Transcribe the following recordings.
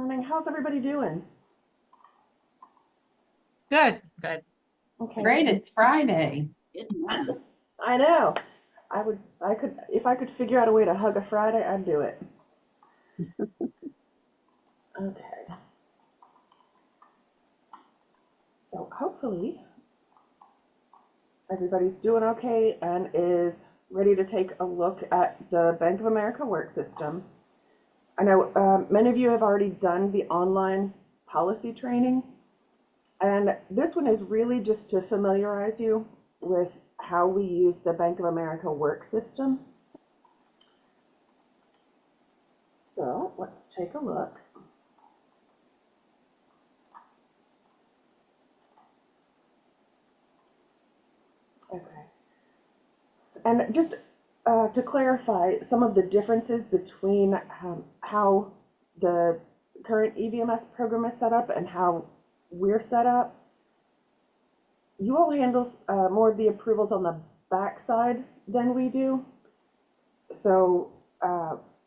morning. How's everybody doing? Good, good. Okay. Great, it's Friday. I know. I could, if I could figure out a way to hug a Friday, I'd do it. Okay. So hopefully everybody's doing okay and is ready to take a look at the Bank of America work system. I know many of you have already done the online policy training, and this one is really just to familiarize you with how we use the Bank of America work system. So let's take a look. Okay. And just to clarify some of the differences between how the current EVMS program is set up and how we're set up, you all handle more of the approvals on the back side than we do. So,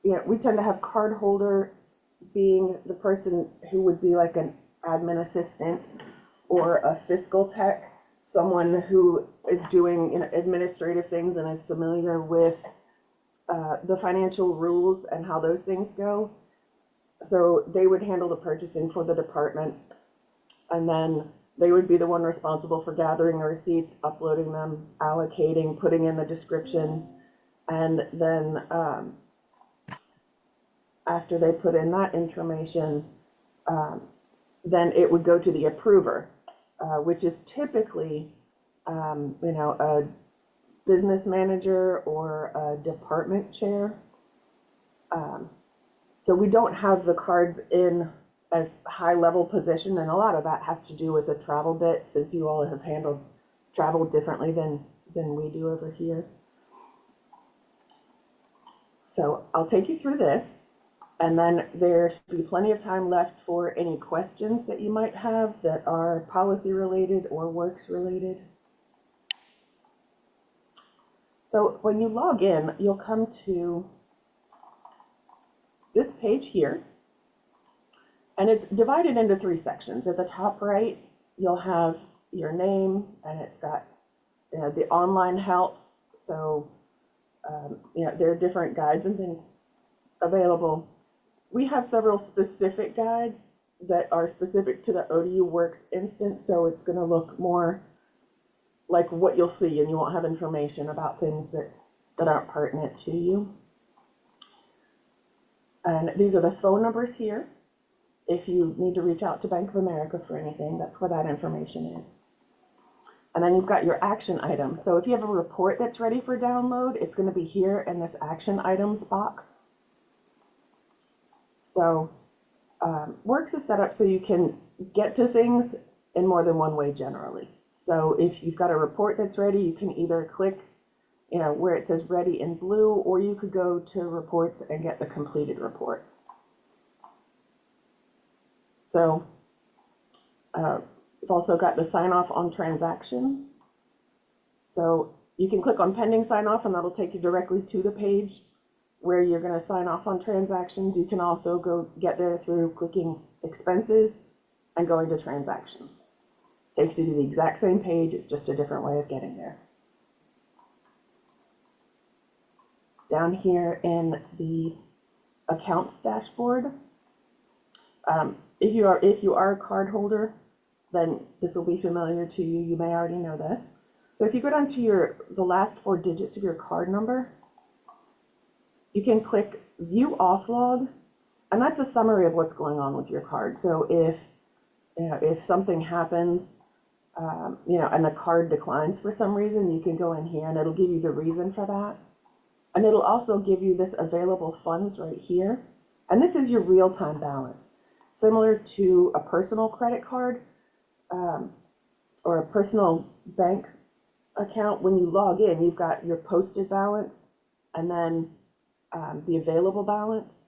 we tend to have card holders being the person who would be like an admin assistant or a fiscal tech, someone who is doing administrative things and is familiar with the financial rules and how those things go. So they would handle the purchasing for the department, and then they would be the one responsible for gathering the receipts, uploading them, allocating, putting in the description, and then after they put in that information, then it would go to the approver, which is typically, a business manager or a department chair. So we don't have the cards in as high level position, and a lot of that has to do with the travel bit, since you all have handled travel differently than we do over here. So I'll take you through this, and then there should be plenty of time left for any questions that you might have that are policy related or works related. So when you log in, you'll come to this page here, and it's divided into 3 sections. At the top right, you'll have your name, and it's got the online help. So there are different guides and things available. We have several specific guides that are specific to the ODU Works instance, so it's going to look more like what you'll see, and you won't have information about things that aren't pertinent to you. And these are the phone numbers here. If you need to reach out to Bank of America for anything, that's where that information is. And then you've got your action items. So if you have a report that's ready for download, it's going to be here in this action items box. So Works is set up so you can get to things in more than one way generally. So if you've got a report that's ready, you can either click where it says ready in blue, or you could go to reports and get the completed report. So we've also got the sign off on transactions. So you can click on pending sign off, and that'll take you directly to the page where you're going to sign off on transactions. You can also go get there through clicking expenses and going to transactions. Takes you to the exact same page, it's just a different way of getting there. Down here in the accounts dashboard, if you are a card holder, then this will be familiar to you. You may already know this. So if you go down to the last 4 digits of your card number, you can click View Off Log, and that's a summary of what's going on with your card. So if something happens, and the card declines for some reason, you can go in here and it'll give you the reason for that. And it'll also give you this available funds right here. And this is your real-time balance, similar to a personal credit card or a personal bank account. When you log in, you've got your posted balance and then the available balance.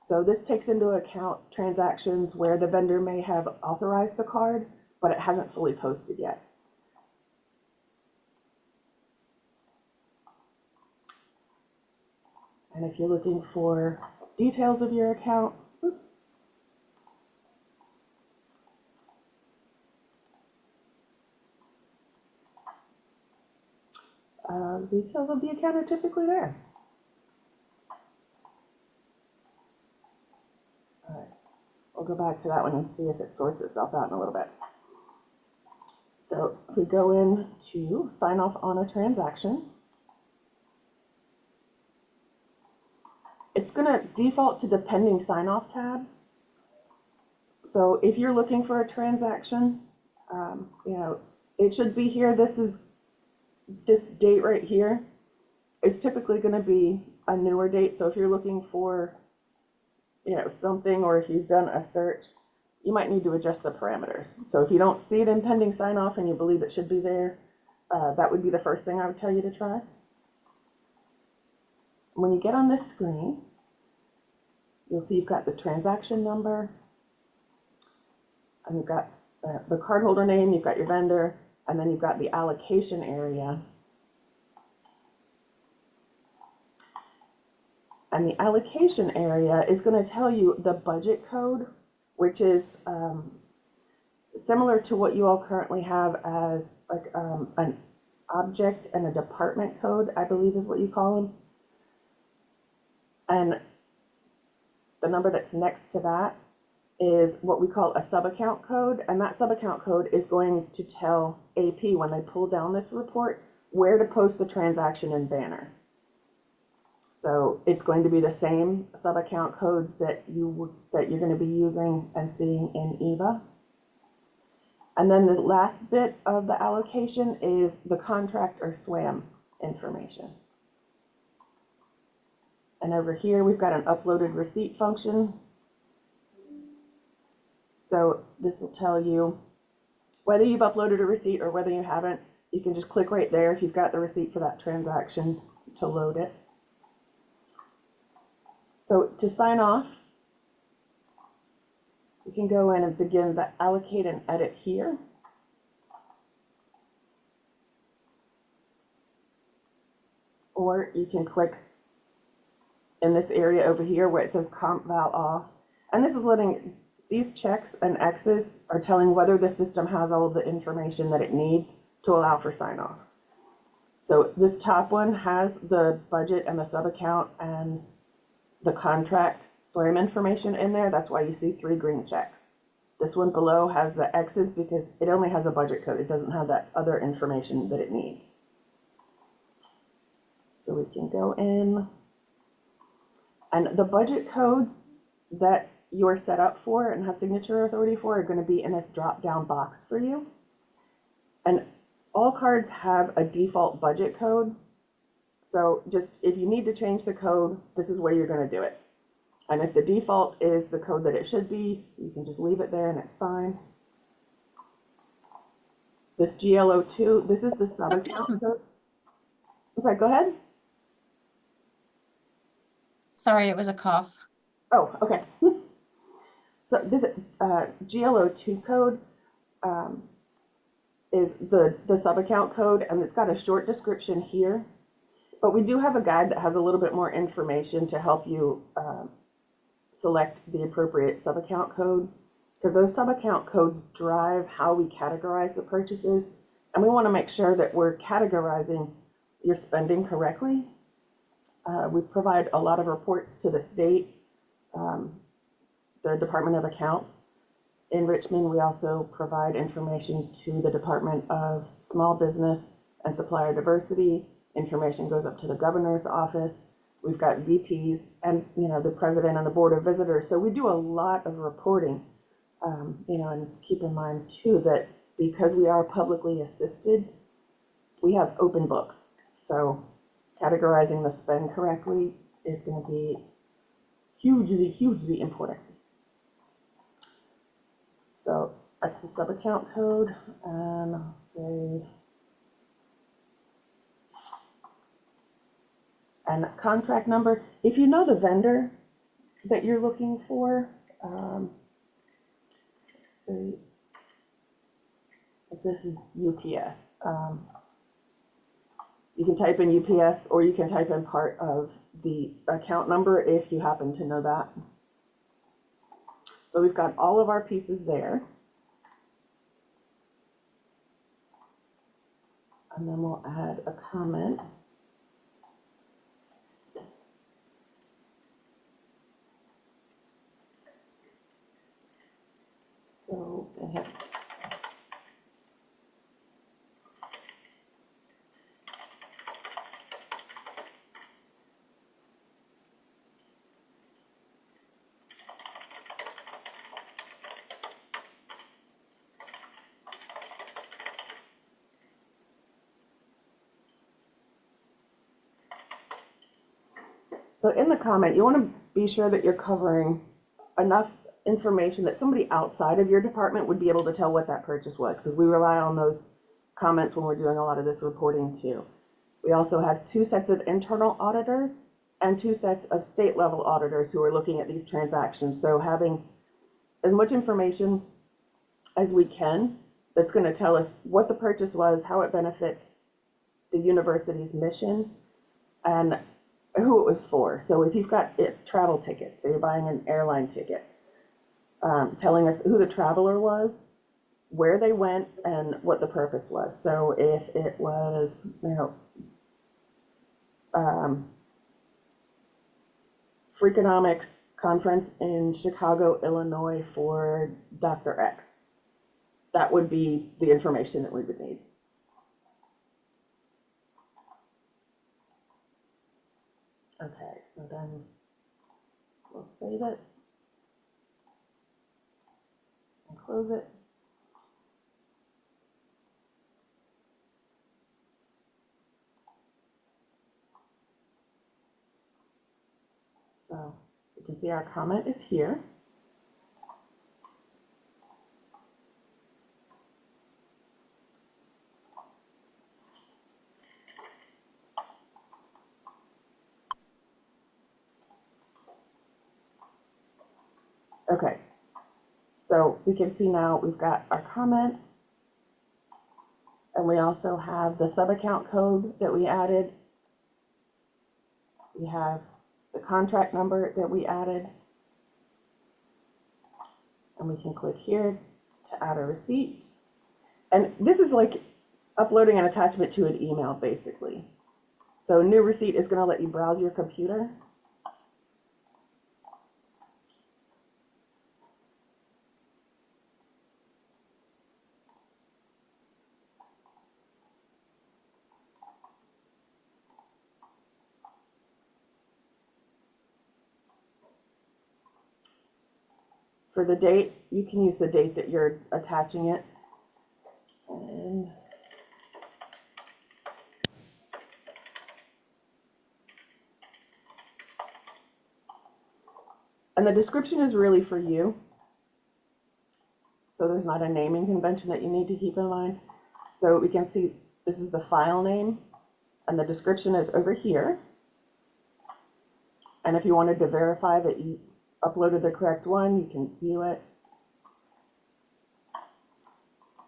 So this takes into account transactions where the vendor may have authorized the card, but it hasn't fully posted yet. And if you're looking for details of your account, oops, details of the account are typically there. All right, we'll go back to that one and see if it sorts itself out in a little bit. So if we go in to sign off on a transaction, it's going to default to the pending sign off tab. So if you're looking for a transaction, you know, it should be here. This is this date right here is typically going to be a newer date. So if you're looking for, you know, something, or if you've done a search, you might need to adjust the parameters. So if you don't see it in pending sign off and you believe it should be there, that would be the first thing I would tell you to try. When you get on this screen, you'll see you've got the transaction number, and you've got the cardholder name, you've got your vendor, and then you've got the allocation area. And the allocation area is going to tell you the budget code, which is similar to what you all currently have as like an object and a department code, I believe is what you call them. And the number that's next to that is what we call a sub-account code, and that sub-account code is going to tell AP when they pull down this report where to post the transaction in banner. So it's going to be the same sub-account codes that you're going to be using and seeing in EVA. And then the last bit of the allocation is the contract or SWAM information. And over here, we've got an uploaded receipt function. So this will tell you whether you've uploaded a receipt or whether you haven't. You can just click right there if you've got the receipt for that transaction to load it. So to sign off, you can go in and begin the allocate and edit here. Or you can click in this area over here where it says comp val off. And this is letting, these checks and X's are telling whether the system has all of the information that it needs to allow for sign off. So this top one has the budget and the sub account and the contract SWAM information in there. That's why you see 3 green checks. This one below has the X's because it only has a budget code. It doesn't have that other information that it needs. So we can go in, and the budget codes that you're set up for and have signature authority for are going to be in this drop down box for you. And all cards have a default budget code. So just if you need to change the code, this is where you're going to do it. And if the default is the code that it should be, you can just leave it there and it's fine. This GLO2, this is the sub-account code. Sorry, go ahead. Sorry, it was a cough. Oh, okay. So this GLO2 code is the sub-account code, and it's got a short description here. But we do have a guide that has a little bit more information to help you select the appropriate sub-account code, because those sub-account codes drive how we categorize the purchases, and we want to make sure that we're categorizing your spending correctly. We provide a lot of reports to the state, the Department of Accounts. In Richmond, we also provide information to the Department of Small Business and Supplier Diversity. Information goes up to the governor's office. We've got VPs and, you know, the president and the board of visitors. So we do a lot of reporting, you know, and keep in mind too that because we are publicly assisted, we have open books. So categorizing the spend correctly is going to be hugely, hugely important. So that's the sub-account code, and I'll say, and contract number. If you know the vendor that you're looking for, let's see if this is UPS. You can type in UPS, or you can type in part of the account number if you happen to know that. So we've got all of our pieces there. And then we'll add a comment. So they have So in the comment, you want to be sure that you're covering enough information that somebody outside of your department would be able to tell what that purchase was, because we rely on those comments when we're doing a lot of this reporting too. We also have 2 sets of internal auditors and 2 sets of state level auditors who are looking at these transactions. So having as much information as we can that's going to tell us what the purchase was, how it benefits the university's mission, and who it was for. So if you've got travel tickets, so you're buying an airline ticket, telling us who the traveler was, where they went, and what the purpose was. So if it was, Freakonomics conference in Chicago, Illinois for Dr. X, that would be the information that we would need. Okay, so then we'll save it and close it. So you can see our comment is here. Okay, so we can see now we've got our comment, and we also have the sub-account code that we added. We have the contract number that we added, and we can click here to add a receipt. And this is like uploading an attachment to an email, basically. So new receipt is going to let you browse your computer. For the date, you can use the date that you're attaching it. And the description is really for you. So there's not a naming convention that you need to keep in mind. So we can see this is the file name, and the description is over here. And if you wanted to verify that you uploaded the correct one, you can view it.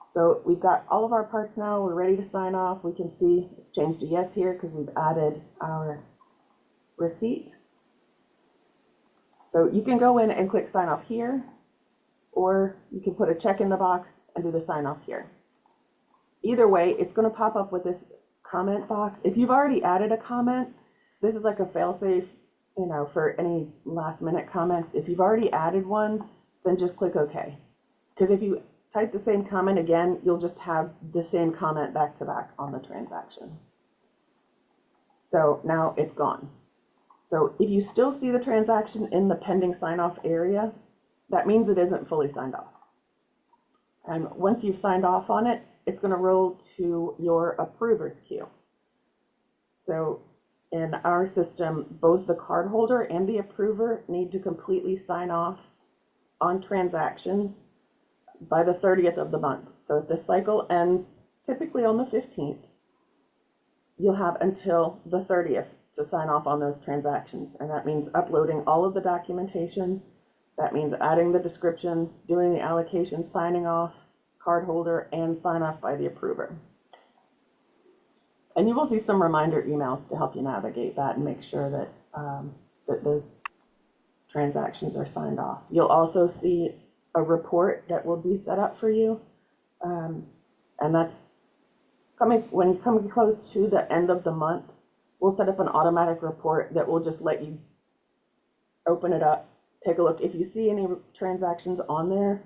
So we've got all of our parts now. We're ready to sign off. We can see it's changed to yes here because we've added our receipt. So you can go in and click sign off here, or you can put a check in the box and do the sign off here. Either way, it's going to pop up with this comment box. If you've already added a comment, this is like a fail-safe, for any last minute comments. If you've already added one, then just click OK. Because if you type the same comment again, you'll just have the same comment back to back on the transaction. So now it's gone. So if you still see the transaction in the pending sign off area, that means it isn't fully signed off. And once you've signed off on it, it's going to roll to your approvers queue. So in our system, both the cardholder and the approver need to completely sign off on transactions by the 30th of the month. So if the cycle ends typically on the 15th, you'll have until the 30th to sign off on those transactions. And that means uploading all of the documentation. That means adding the description, doing the allocation, signing off, cardholder, and sign off by the approver. And you will see some reminder emails to help you navigate that and make sure that, that those transactions are signed off. You'll also see a report that will be set up for you. And that's when coming close to the end of the month, we'll set up an automatic report that will just let you open it up, take a look. If you see any transactions on there,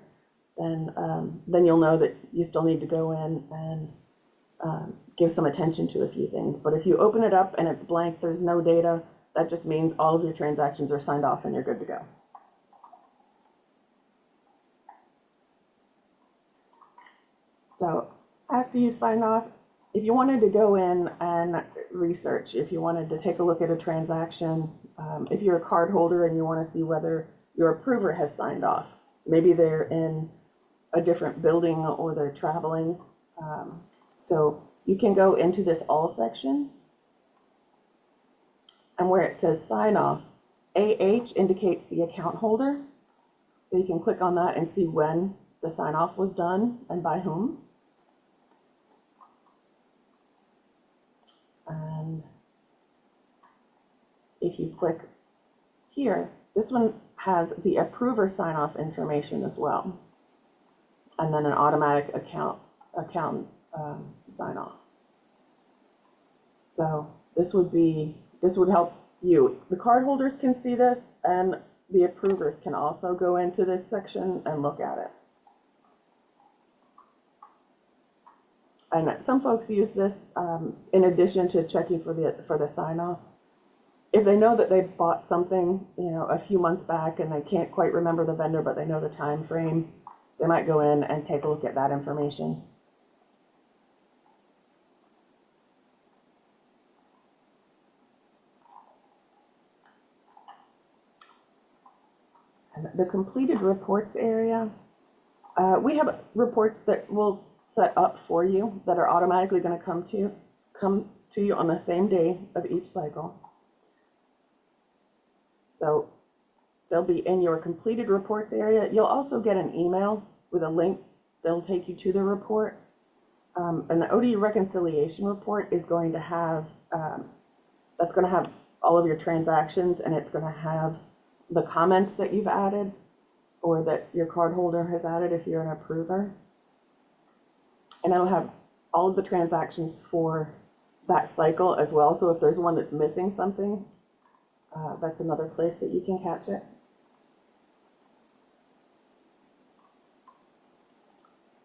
then you'll know that you still need to go in and give some attention to a few things. But if you open it up and it's blank, there's no data, that just means all of your transactions are signed off and you're good to go. So after you've signed off, if you wanted to go in and research, if you wanted to take a look at a transaction, if you're a card holder and you want to see whether your approver has signed off, maybe they're in a different building or they're traveling. So you can go into this all section, and where it says sign off, AH indicates the account holder. So you can click on that and see when the sign off was done and by whom. And if you click here, this one has the approver sign off information as well. And then an automatic account sign off. So this would help you. The card holders can see this, and the approvers can also go into this section and look at it. And some folks use this in addition to checking for the sign-offs. If they know that they bought something, a few months back and they can't quite remember the vendor, but they know the time frame, they might go in and take a look at that information. And the completed reports area, we have reports that we'll set up for you that are automatically going to come to you on the same day of each cycle. So they'll be in your completed reports area. You'll also get an email with a link that'll take you to the report. And the ODU reconciliation report is going to have, that's going to have all of your transactions, and it's going to have the comments that you've added or that your card holder has added if you're an approver. And it'll have all of the transactions for that cycle as well. So if there's one that's missing something, that's another place that you can catch it.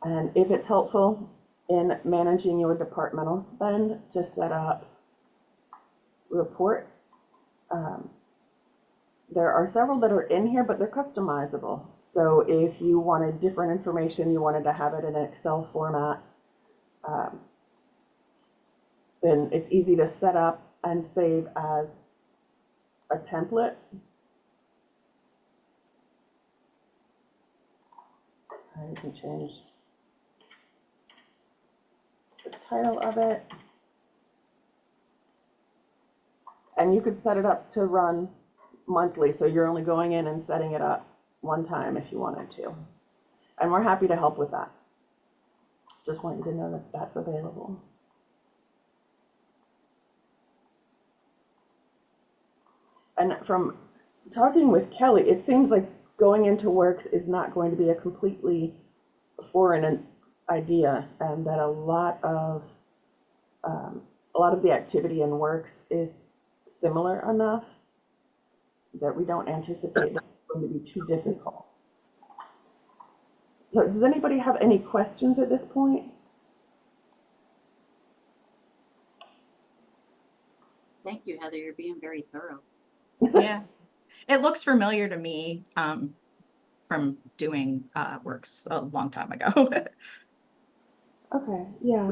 And if it's helpful in managing your departmental spend to set up reports, there are several that are in here, but they're customizable. So if you wanted different information, you wanted to have it in an Excel format, then it's easy to set up and save as a template. You can change the title of it. And you could set it up to run monthly, so you're only going in and setting it up one time if you wanted to. And we're happy to help with that. Just want you to know that that's available. And from talking with Kelly, it seems like going into Works is not going to be a completely foreign idea, and that a lot of the activity in Works is similar enough that we don't anticipate that it's going to be too difficult. So does anybody have any questions at this point? Thank you, Heather. You're being very thorough. Yeah, it looks familiar to me from doing Works a long time ago. Okay, yeah.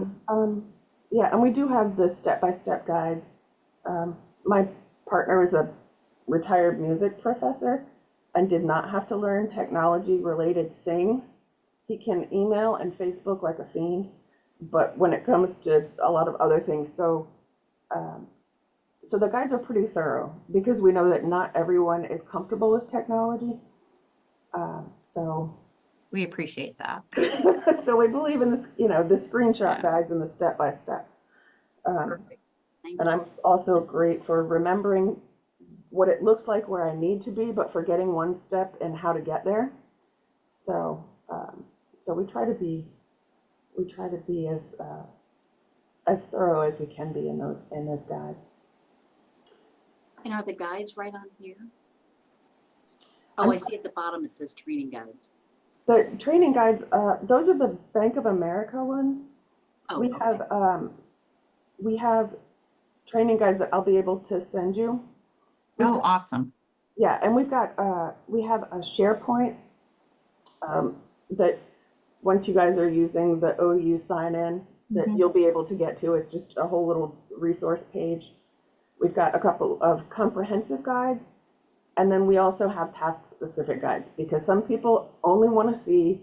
Yeah, and we do have the step-by-step guides. My partner is a retired music professor and did not have to learn technology-related things. He can email and Facebook like a fiend, but when it comes to a lot of other things, so the guides are pretty thorough because we know that not everyone is comfortable with technology. So We appreciate that. so we believe in this, the screenshot guides and the step-by-step. Perfect. Thank And you. I'm also great for remembering what it looks like where I need to be, but forgetting one step and how to get there. So, so we try to be as as thorough as we can be in those guides. And are the guides right on here? I'm Oh, I see at the bottom it says training guides. The training guides, those are the Bank of America ones. Oh, We okay. have we have training guides that I'll be able to send you. Oh, awesome. Yeah, and we have a SharePoint that once you guys are using the OU sign in, that you'll be able to get to. It's just a whole little resource page. We've got a couple of comprehensive guides, and then we also have task-specific guides, because some people only want to see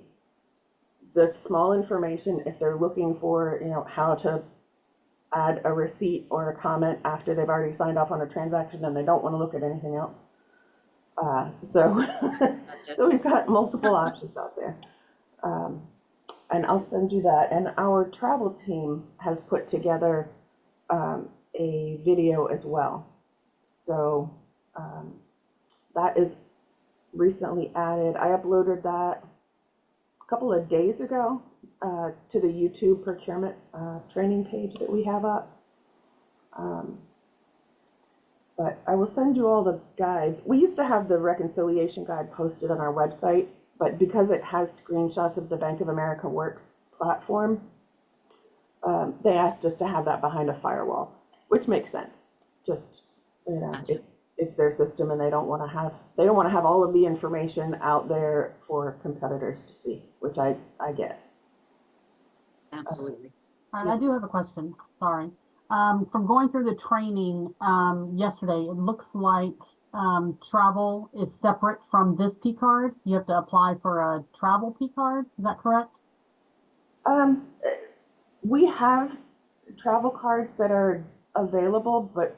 the small information if they're looking for, you know, how to add a receipt or a comment after they've already signed off on a transaction and they don't want to look at anything else. So so we've got multiple options out there. And I'll send you that. And our travel team has put together a video as well. So that is recently added. I uploaded that a couple of days ago to the YouTube procurement training page that we have up. But I will send you all the guides. We used to have the reconciliation guide posted on our website, but because it has screenshots of the Bank of America Works platform, they asked us to have that behind a firewall, which makes sense. Just, you know, Gotcha. it's their system, and they don't want to have all of the information out there for competitors to see, which I get. Absolutely. All right, I do have a question, sorry. From going through the training yesterday, it looks like travel is separate from this PCard. You have to apply for a travel PCard, is that correct? We have travel cards that are available, but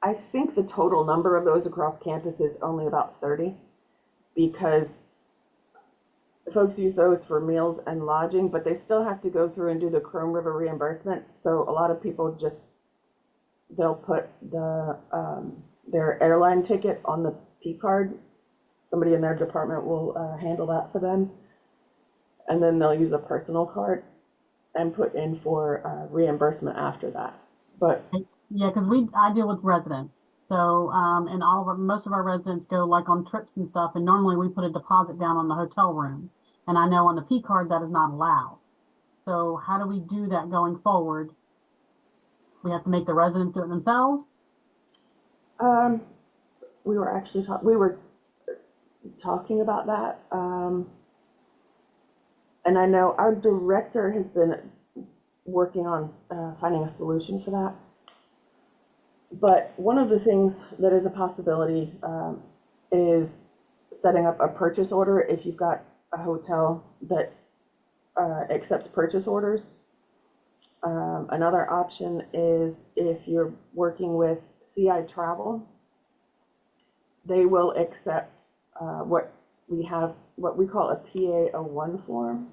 I think the total number of those across campus is only about 30, because folks use those for meals and lodging, but they still have to go through and do the Chrome River reimbursement. So a lot of people they'll put their airline ticket on the PCard. Somebody in their department will handle that for them. And then they'll use a personal card and put in for reimbursement after that. But Yeah, because I deal with residents. So, and most of our residents go like on trips and stuff, and normally we put a deposit down on the hotel room. And I know on the PCard that is not allowed. So how do we do that going forward? We have to make the residents do it themselves? we were talking about that. And I know our director has been working on finding a solution for that. But one of the things that is a possibility is setting up a purchase order if you've got a hotel that accepts purchase orders. Another option is if you're working with CI Travel, they will accept what we call a PA01 form.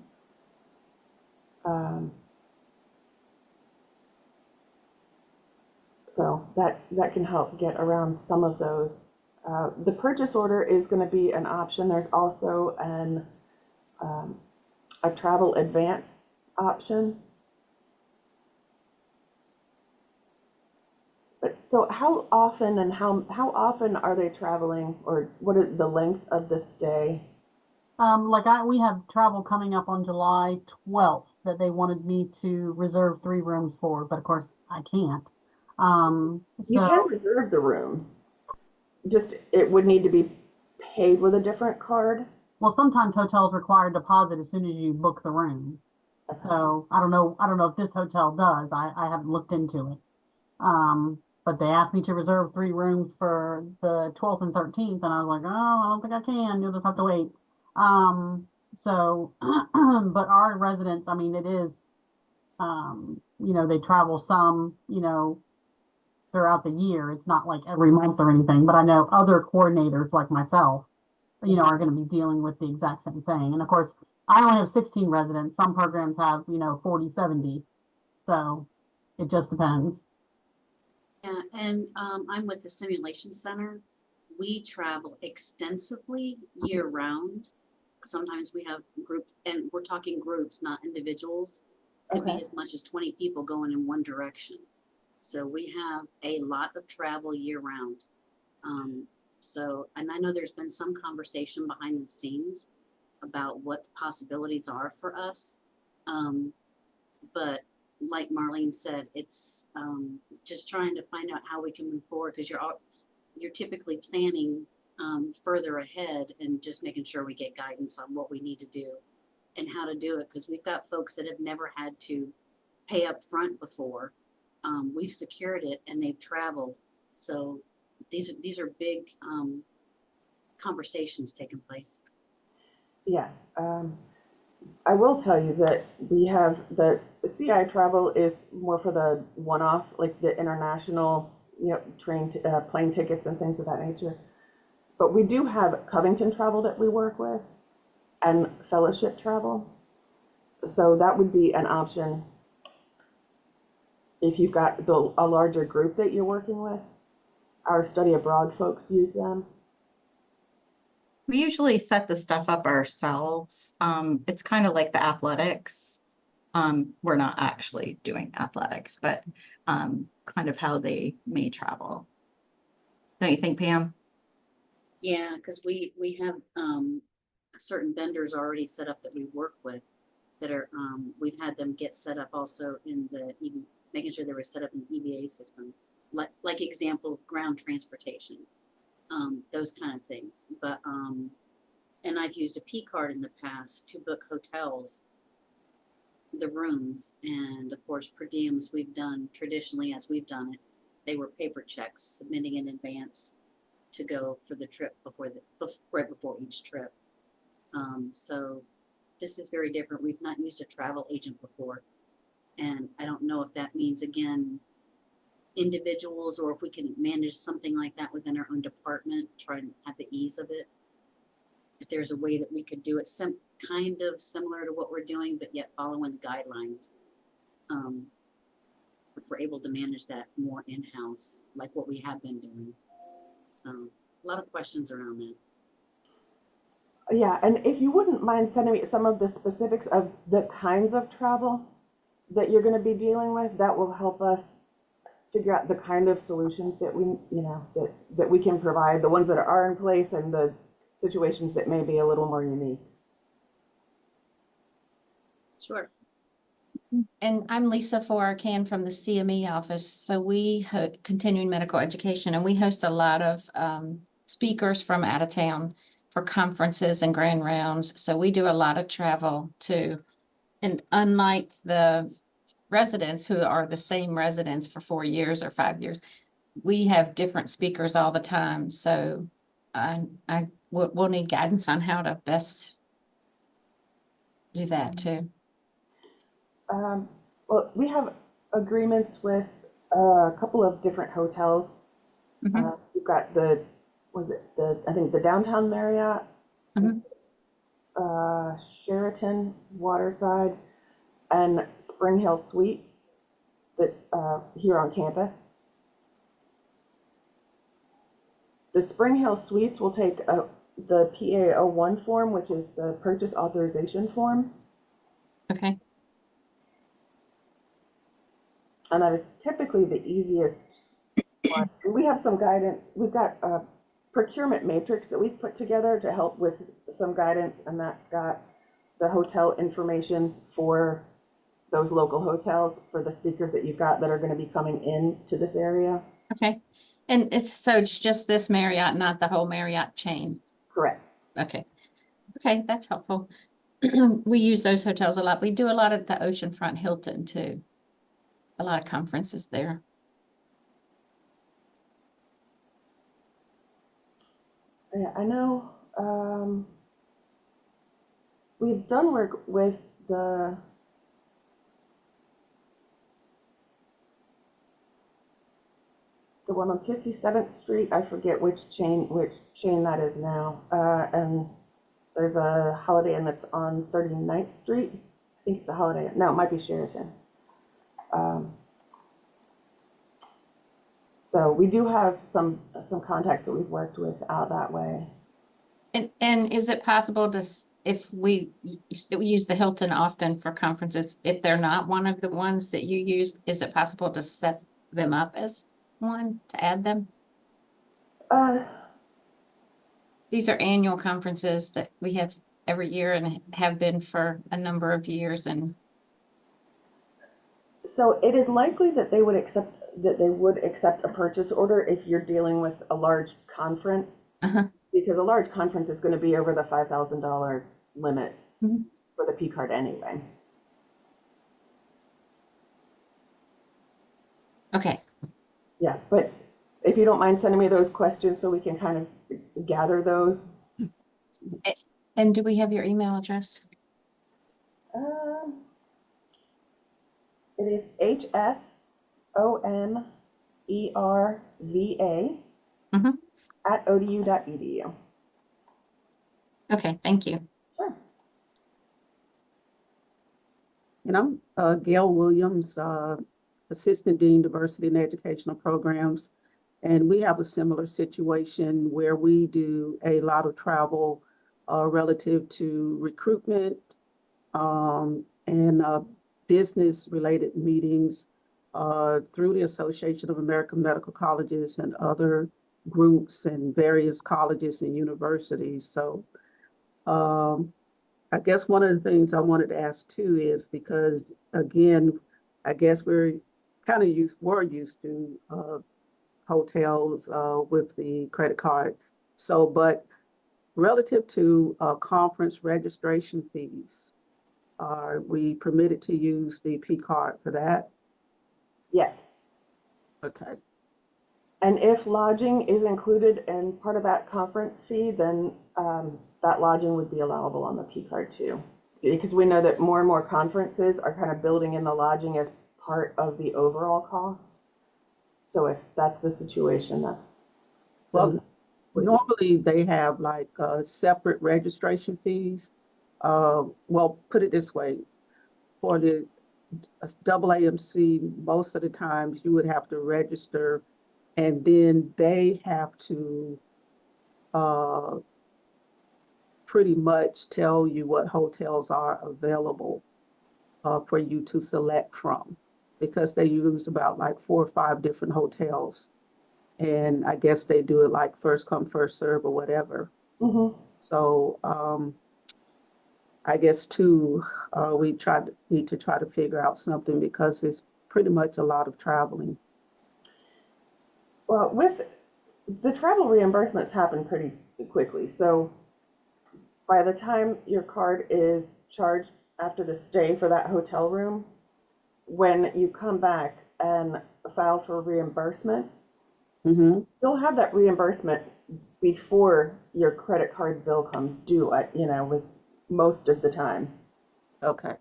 So that can help get around some of those. The purchase order is going to be an option. There's also a travel advance option. But so how often and how often are they traveling, or what is the length of the stay? We have travel coming up on July 12th that they wanted me to reserve 3 rooms for, but of course I can't. You can reserve the rooms, just it would need to be paid with a different card. Well, sometimes hotels require a deposit as soon as you book the room. Okay. So I don't know if this hotel does. I haven't looked into it. But they asked me to reserve 3 rooms for the 12th and 13th, and I was like, oh, I don't think I can. You'll just have to wait. But our residents, I mean, it is, they travel some, throughout the year. It's not like every month or anything, but I know other coordinators like myself, are going to be dealing with the exact same thing. And of course, I only have 16 residents. Some programs have, 40, 70. So it just depends. Yeah, and I'm with the Simulation Center. We travel extensively year round. Sometimes we have group, and we're talking groups, not individuals. could be Okay. as much as 20 people going in one direction. So we have a lot of travel year round. So, and I know there's been some conversation behind the scenes about what the possibilities are for us. But like Marlene said, it's just trying to find out how we can move forward, because you're typically planning further ahead and just making sure we get guidance on what we need to do and how to do it, because we've got folks that have never had to pay up front before. We've secured it and they've traveled. So these are big conversations taking place. Yeah, I will tell you that we have the CI travel is more for the one-off, like the international, plane tickets and things of that nature. But we do have Covington travel that we work with and fellowship travel. So that would be an option if you've got a larger group that you're working with. Our study abroad folks use them. We usually set the stuff up ourselves. It's kind of like the athletics. We're not actually doing athletics, but kind of how they may travel. Don't you think, Pam? Yeah, because we have certain vendors already set up that we work with that are we've had them get set up also in the making sure they were set up in the EVA system, like example ground transportation, those kind of things. But and I've used a PCard in the past to book hotels, the rooms, and of course per diems we've done traditionally as we've done it. They were paper checks submitting in advance to go for the trip right before each trip. So this is very different. We've not used a travel agent before. And I don't know if that means, again, individuals, or if we can manage something like that within our own department, try and have the ease of it. If there's a way that we could do it kind of similar to what we're doing, but yet following the guidelines. If we're able to manage that more in-house, like what we have been doing. So a lot of questions around that. Yeah, and if you wouldn't mind sending me some of the specifics of the kinds of travel that you're going to be dealing with, that will help us figure out the kind of solutions that that we can provide, the ones that are in place and the situations that may be a little more unique. Sure. And I'm Lisa Forarcan from the CME office. So we continuing medical education, and we host a lot of speakers from out of town for conferences and grand rounds. So we do a lot of travel too. And unlike the residents who are the same residents for 4 years or 5 years, we have different speakers all the time. So we'll need guidance on how to best do that too. Well, we have agreements with a couple of different hotels. Mhm. We've got I think the downtown Marriott, Mhm. Sheraton Waterside, and Spring Hill Suites that's here on campus. The Spring Hill Suites will take the PA01 form, which is the purchase authorization form. Okay. And that is typically the easiest one. We have some guidance. We've got a procurement matrix that we've put together to help with some guidance, and that's got the hotel information for those local hotels for the speakers that you've got that are going to be coming in to this area. Okay. And it's just this Marriott, not the whole Marriott chain. Correct. Okay. Okay, that's helpful. We use those hotels a lot. We do a lot at the Oceanfront Hilton too. A lot of conferences there. Yeah, I know. We've done work with the one on 57th Street. I forget which chain that is now. And there's a Holiday Inn that's on 39th Street. I think it's a Holiday Inn. No, it might be Sheraton. So we do have some contacts that we've worked with out that way. And is it possible to if we use the Hilton often for conferences, if they're not one of the ones that you use, is it possible to set them up as one to add them? Uh, These are annual conferences that we have every year and have been for a number of years, and so it is likely that they would accept a purchase order if you're dealing with a large conference, uh-huh. because a large conference is going to be over the $5,000 limit Mhm. for the PCard anyway. Okay, Yeah, but if you don't mind sending me those questions so we can kind of gather those. and do we have your email address? Um, it is HSONERVA Mhm. at odu.edu. Okay, thank you. Sure. And I'm Gail Williams, Assistant Dean, Diversity and Educational Programs. And we have a similar situation where we do a lot of travel relative to recruitment and business-related meetings through the Association of American Medical Colleges and other groups and various colleges and universities. So I guess one of the things I wanted to ask too is because, again, I guess we're kind of used to hotels with the credit card. So, but relative to conference registration fees, are we permitted to use the PCard for that? Yes. Okay. And if lodging is included in part of that conference fee, then that lodging would be allowable on the PCard too. Because we know that more and more conferences are kind of building in the lodging as part of the overall cost. So if that's the situation, that's. Well, normally they have like separate registration fees. Well, put it this way, for the AAMC, most of the times you would have to register and then they have to pretty much tell you what hotels are available for you to select from because they use about like 4 or 5 different hotels. And I guess they do it like first come, first serve or whatever. Mm-hmm. So I guess too, we need to try to figure out something because it's pretty much a lot of traveling. Well, with the travel reimbursements happen pretty quickly. So by the time your card is charged after the stay for that hotel room, when you come back and file for reimbursement, Mm-hmm. you'll have that reimbursement before your credit card bill comes due, with most of the time. Okay.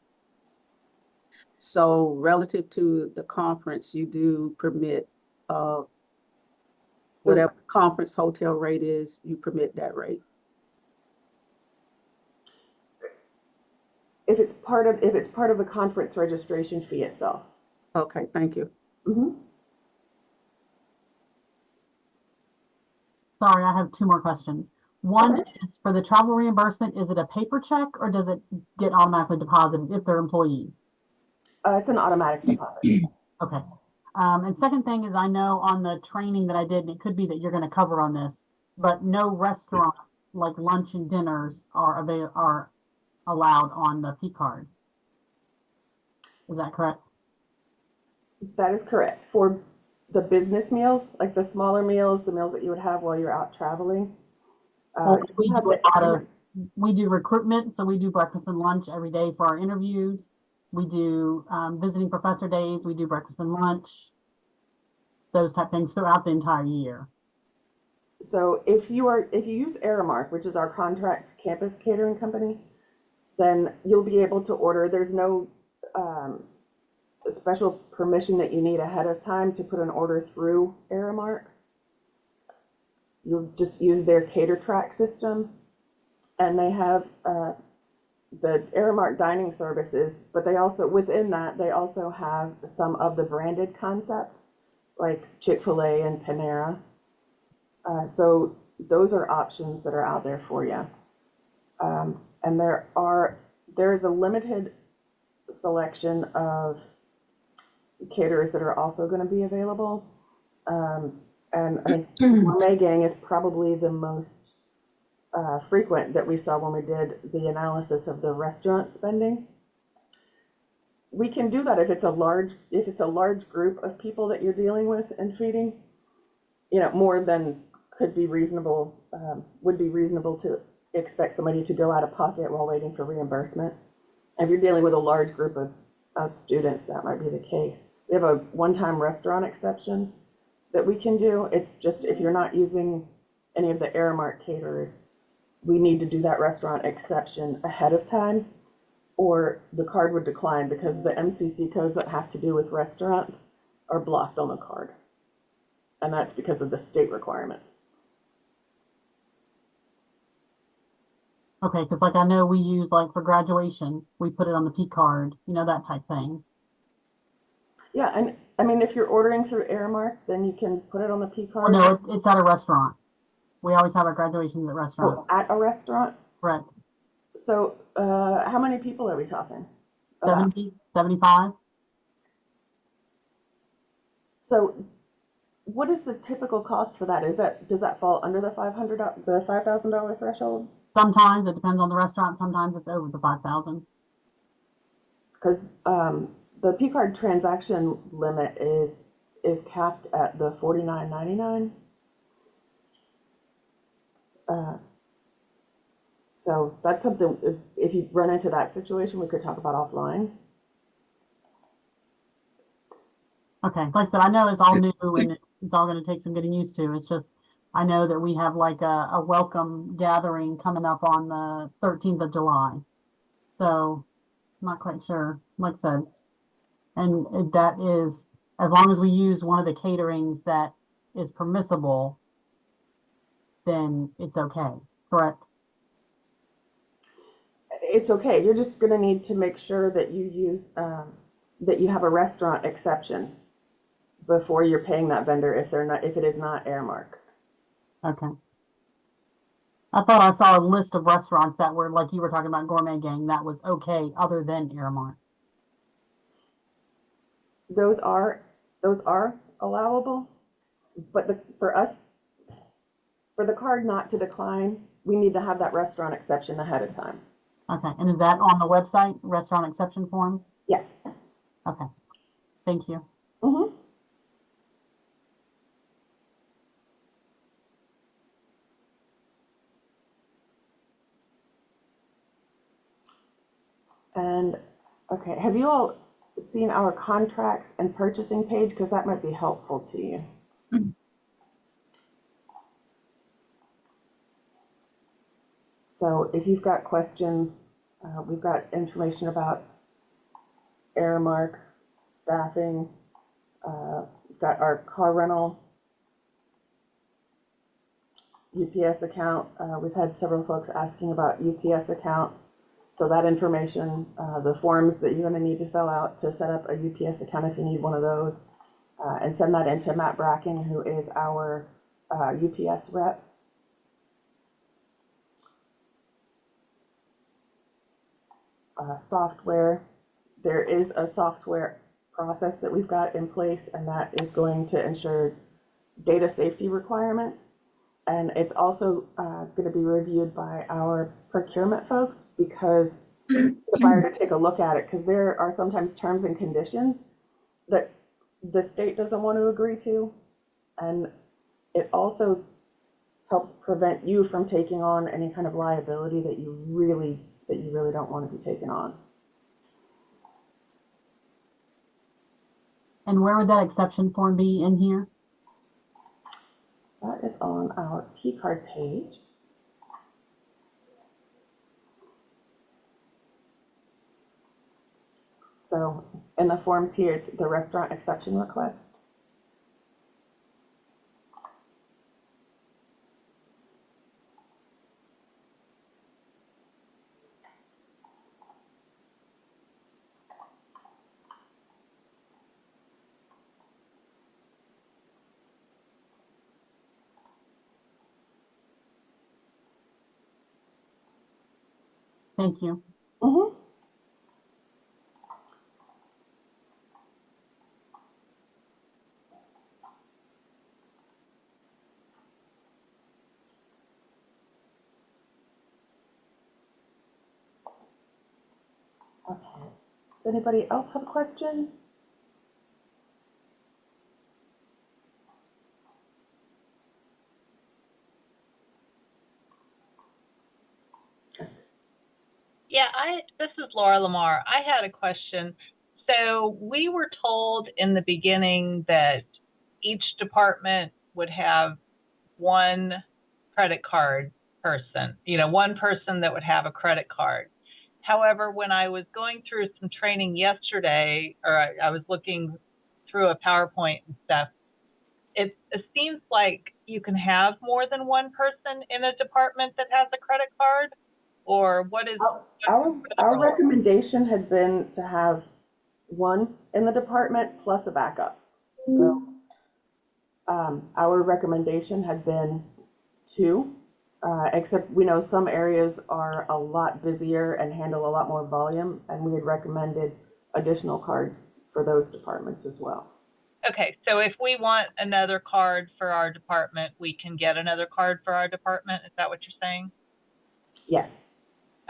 So relative to the conference, you do permit whatever conference hotel rate is, you permit that rate. If it's part of the conference registration fee itself. Okay, thank you. Mm-hmm. Sorry, I have 2 more questions. One is for the travel reimbursement, is it a paper check or does it get automatically deposited if they're employees? It's an automatic deposit. Okay. And second thing is I know on the training that I did, and it could be that you're going to cover on this, but no restaurants like lunch and dinners are allowed on the PCard. Is that correct? That is correct. For the business meals, like the smaller meals, the meals that you would have while you're out traveling. We do recruitment, so we do breakfast and lunch every day for our interviews. We do visiting professor days. We do breakfast and lunch, those type of things throughout the entire year. So if you use Aramark, which is our contract campus catering company, then you'll be able to order. There's no special permission that you need ahead of time to put an order through Aramark. You'll just use their cater track system, and they have the Aramark dining services, but they also, within that, they also have some of the branded concepts like Chick-fil-A and Panera. So those are options that are out there for you. And there is a limited selection of caterers that are also going to be available. And I think Gourmet Gang is probably the most frequent that we saw when we did the analysis of the restaurant spending. We can do that if it's a large group of people that you're dealing with and feeding, more than could be reasonable, would be reasonable to expect somebody to go out of pocket while waiting for reimbursement. And if you're dealing with a large group of students, that might be the case. We have a one-time restaurant exception that we can do. It's just if you're not using any of the Aramark caterers, we need to do that restaurant exception ahead of time, or the card would decline because the MCC codes that have to do with restaurants are blocked on the card. And that's because of the state requirements. Okay, because like I know we use like for graduation, we put it on the PCard, that type thing. Yeah, and I mean, if you're ordering through Aramark, then you can put it on the P Oh, card. no, it's at a restaurant. We always have our graduations at restaurants. Oh, at a restaurant. Correct. So, how many people are we talking about? 70, 75? So, what is the typical cost for that? Does that fall under the $5,000 threshold? Sometimes it depends on the restaurant. Sometimes it's over the 5,000. Because the P card transaction limit is capped at the $49.99. So that's something. If you run into that situation, we could talk about offline. Okay, like I said, I know it's all new and it's all going to take some getting used to. It's just, I know that we have like a welcome gathering coming up on the 13th of July. So, I'm not quite sure, like I said. And that is, as long as we use one of the caterings that is permissible, then it's okay, correct? It's okay. You're just going to need to make sure that you use that you have a restaurant exception before you're paying that vendor if it is not Aramark. Okay. I thought I saw a list of restaurants that were, like you were talking about Gourmet Gang, that was okay other than Aramark. Those are allowable, but for the card not to decline, we need to have that restaurant exception ahead of time. Okay, and is that on the website, restaurant exception form? Yeah. Okay, thank you. Mm-hmm. And, okay, have you all seen our contracts and purchasing page? Because that might be helpful to you. So if you've got questions, we've got information about Aramark, staffing, we've got our car rental, UPS account. We've had several folks asking about UPS accounts. So that information, the forms that you're going to need to fill out to set up a UPS account if you need one of those, and send that into Matt Bracking, who is our UPS rep. Software, there is a software process that we've got in place, and that is going to ensure data safety requirements. And it's also going to be reviewed by our procurement folks, because the buyer to take a look at it, because there are sometimes terms and conditions that the state doesn't want to agree to. And it also helps prevent you from taking on any kind of liability that you really don't want to be taking on. And where would that exception form be in here? That is on our PCard page. So in the forms here, it's the restaurant exception request. Thank you. Mm-hmm. Okay. Does anybody else have questions? Yeah, this is Laura Lamar. I had a question. So we were told in the beginning that each department would have one credit card person, one person that would have a credit card. However, when I was going through some training yesterday, or I was looking through a PowerPoint and stuff, it seems like you can have more than one person in a department that has a credit card, or what is? Our recommendation had been to have one in the department plus a backup. So our recommendation had been two, except we know some areas are a lot busier and handle a lot more volume, and we had recommended additional cards for those departments as well. Okay, so if we want another card for our department, we can get another card for our department? Is that what you're saying? Yes.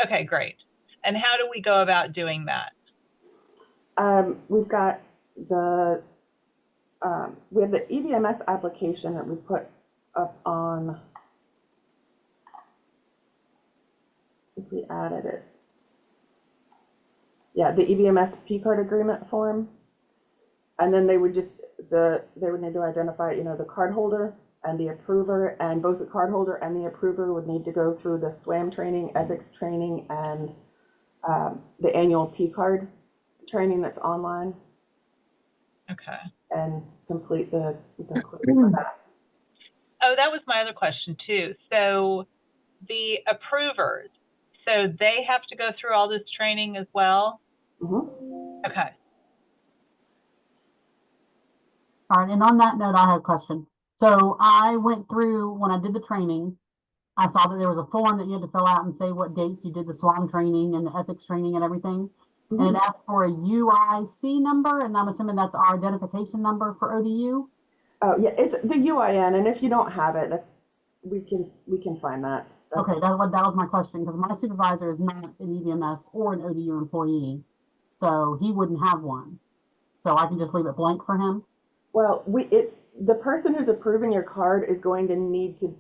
Okay, great. And how do we go about doing that? We've got we have the EVMS application that we put up on, if we added it. Yeah, the EVMS PCard agreement form. And then they would need to identify, the cardholder and the approver, and both the cardholder and the approver would need to go through the SWAM training, ethics training, and the annual PCard training that's online. Okay. And complete the quiz for that. Oh, that was my other question too. So the approvers, so they have to go through all this training as well? Mm-hmm. Okay. All right, and on that note, I have a question. So I went through, when I did the training, I saw that there was a form that you had to fill out and say what dates you did the SWAM training and the ethics training and everything. Mm-hmm. And it asked for a UIC number, and I'm assuming that's our identification number for ODU. Oh yeah, it's the UIN, and if you don't have it, we can find that. Okay, that was my question, because my supervisor is not an EVMS or an ODU employee, so he wouldn't have one. So I can just leave it blank for him. Well, the person who's approving your card is going to need to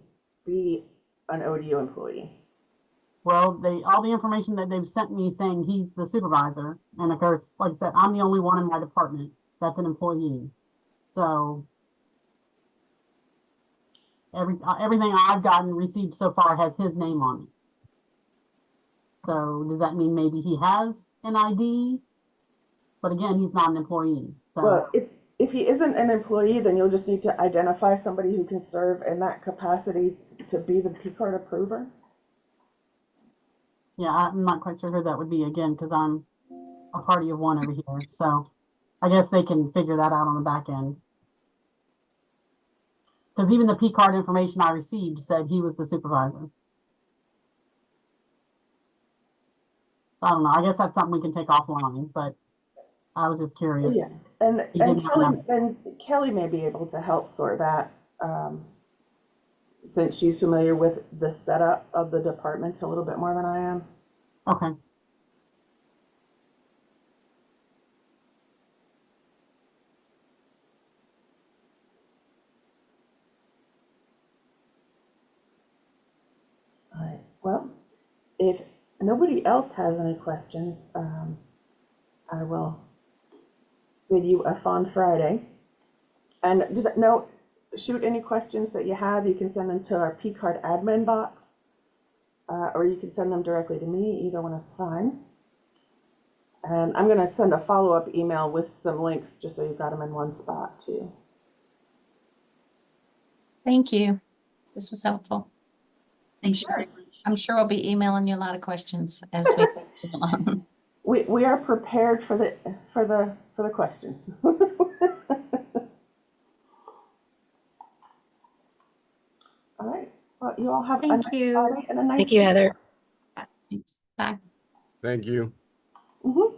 be an ODU employee. Well, all the information that they've sent me saying he's the supervisor, and of course, like I said, I'm the only one in my department that's an employee. So everything I've gotten received so far has his name on it. So does that mean maybe he has an ID? But again, he's not an employee. So. Well, if he isn't an employee, then you'll just need to identify somebody who can serve in that capacity to be the PCard approver. Yeah, I'm not quite sure who that would be again, because I'm a party of one over here. So I guess they can figure that out on the back end. Because even the PCard information I received said he was the supervisor. I don't know. I guess that's something we can take offline, but I was just curious. Yeah, and Kelly may be able to help sort that, since she's familiar with the setup of the departments a little bit more than I am. Okay. All right. Well, if nobody else has any questions, I will bid you a fond Friday. And just shoot any questions that you have. You can send them to our PCard admin box, or you can send them directly to me. Either one is fine. And I'm going to send a follow-up email with some links just so you've got them in one spot too. Thank you. This was helpful. Thank you very much. I'm sure I'll be emailing you a lot of questions as we go along. We are prepared for the questions. All right. Well, you all have a nice Friday and a nice Thank you, Heather. Thanks. Bye. Thank you. Mhm.